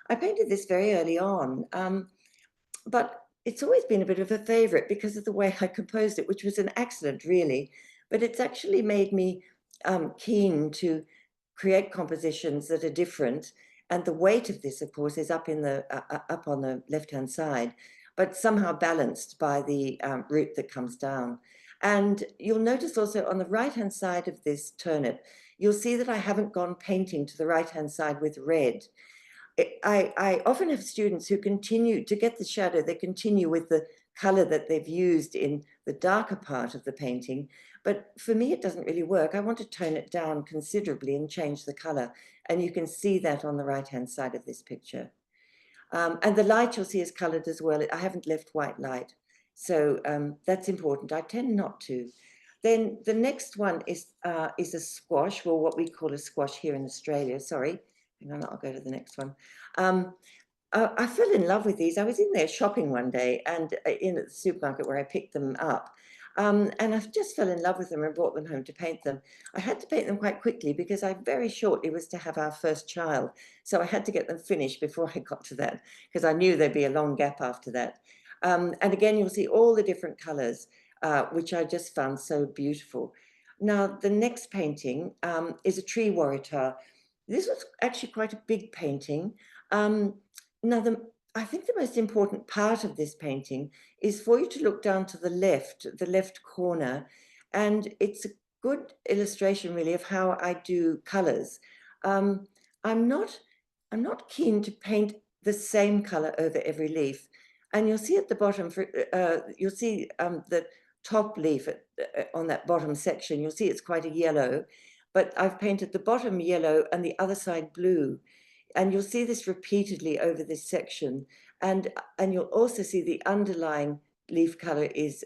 I painted this very early on, but it's always been a bit of a favorite because of the way I composed it, which was an accident really, but it's actually made me keen to create compositions that are different. And the weight of this, of course, is up in the up on the left-hand side, but somehow balanced by the root that comes down. And you'll notice also on the right-hand side of this turnip, you'll see that I haven't gone painting to the right-hand side with red. I often have students who continue to get the shadow, they continue with the color that they've used in the darker part of the painting. But for me, it doesn't really work. I want to tone it down considerably and change the color. And you can see that on the right-hand side of this picture. And the light you'll see is colored as well. I haven't left white light. So that's important. I tend not to. Then the next one is a squash, or what we call a squash here in Australia. Sorry, hang on, I'll go to the next one. I fell in love with these. I was in there shopping one day and in at the supermarket where I picked them up. And I just fell in love with them and brought them home to paint them. I had to paint them quite quickly because I very shortly was to have our first child. So I had to get them finished before I got to that because I knew there'd be a long gap after that. And again, you'll see all the different colors, which I just found so beautiful. Now, the next painting is a tree waratah. This was actually quite a big painting. Now, I think the most important part of this painting is for you to look down to the left corner, and it's a good illustration really of how I do colors. I'm not keen to paint the same color over every leaf, and you'll see at the bottom, you'll see the top leaf on that bottom section, you'll see it's quite a yellow, but I've painted the bottom yellow and the other side blue. And you'll see this repeatedly over this section. And you'll also see the underlying leaf color is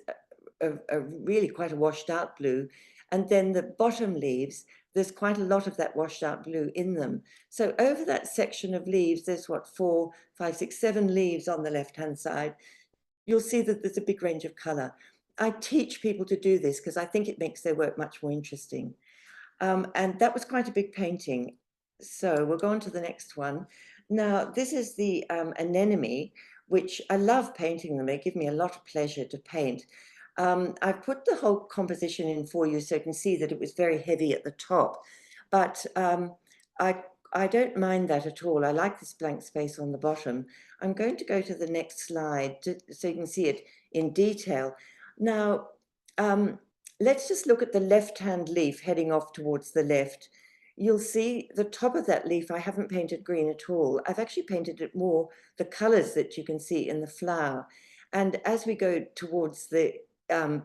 a really quite a washed out blue. And then the bottom leaves, there's quite a lot of that washed out blue in them. So over that section of leaves, there's what, 4, 5, 6, 7 leaves on the left-hand side. You'll see that there's a big range of color. I teach people to do this because I think it makes their work much more interesting. And that was quite a big painting. So we'll go on to the next one. Now, this is the anemone, which I love painting them. They give me a lot of pleasure to paint. I've put the whole composition in for you so you can see that it was very heavy at the top. But I don't mind that at all. I like this blank space on the bottom. I'm going to go to the next slide so you can see it in detail. Now, let's just look at the left-hand leaf heading off towards the left. You'll see the top of that leaf, I haven't painted green at all. I've actually painted it more, the colors that you can see in the flower. And as we go towards the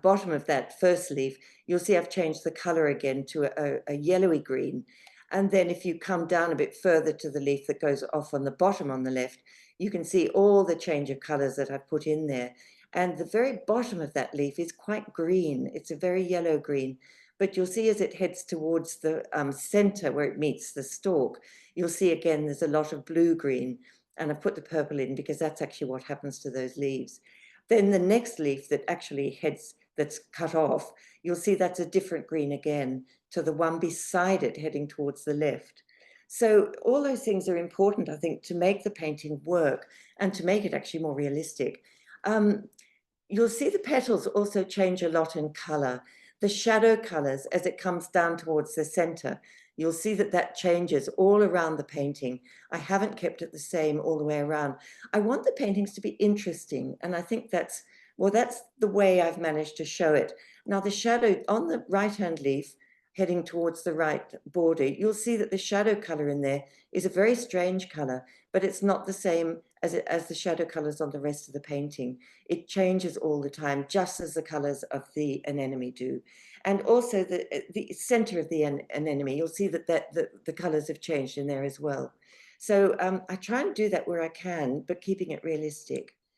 bottom of that first leaf, you'll see I've changed the color again to a yellowy green. And then if you come down a bit further to the leaf that goes off on the bottom on the left, you can see all the change of colors that I've put in there. And the very bottom of that leaf is quite green. It's a very yellow green. But you'll see as it heads towards the center where it meets the stalk, you'll see again there's a lot of blue-green. And I've put the purple in because that's actually what happens to those leaves. Then the next leaf that actually heads, that's cut off, you'll see that's a different green again to the one beside it heading towards the left. So all those things are important, I think, to make the painting work and to make it actually more realistic. You'll see the petals also change a lot in color. The shadow colors as it comes down towards the center, you'll see that that changes all around the painting. I haven't kept it the same all the way around. I want the paintings to be interesting, and I think that's, well, that's the way I've managed to show it. Now the shadow on the right-hand leaf, heading towards the right border, you'll see that the shadow color in there is a very strange color, but it's not the same as the shadow colors on the rest of the painting. It changes all the time, just as the colors of the anemone do. And also the center of the anemone, you'll see that, the colors have changed in there as well. So I try and do that where I can, but keeping it realistic.